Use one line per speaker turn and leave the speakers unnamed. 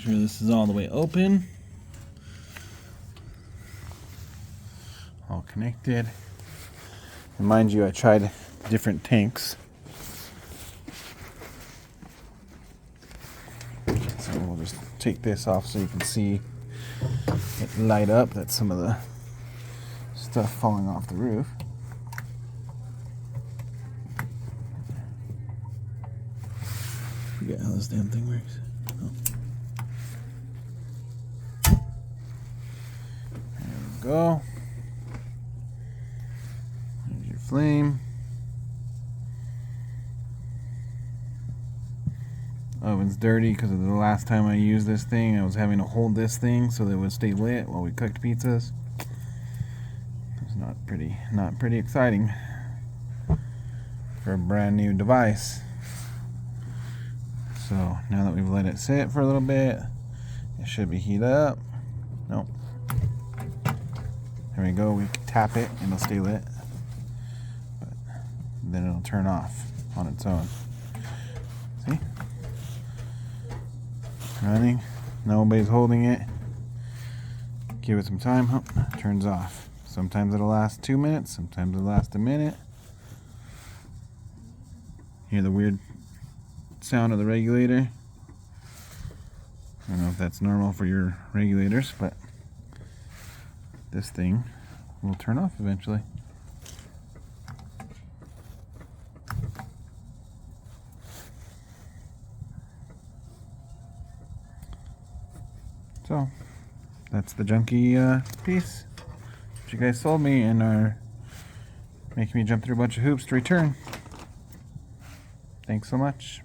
sure this is all the way open. All connected. And mind you, I tried different tanks. So we'll just take this off so you can see it light up. That's some of the stuff falling off the roof. Forget how this damn thing works. Oh. There we go. There's your flame. Oven's dirty because of the last time I used this thing. I was having to hold this thing so that it would stay lit while we cooked pizzas. It's not pretty exciting for a brand new device. So now that we've let it sit for a little bit, it should be heated up. Nope. There we go. We can tap it and it'll stay lit, but then it'll turn off on its own. See? Running. Nobody's holding it. Give it some time. Oh, turns off. Sometimes it'll last 2 minutes. Sometimes it'll last a minute. Hear the weird sound of the regulator. I don't know if that's normal for your regulators, but this thing will turn off eventually. So that's the junky piece that you guys sold me and are making me jump through a bunch of hoops to return. Thanks so much.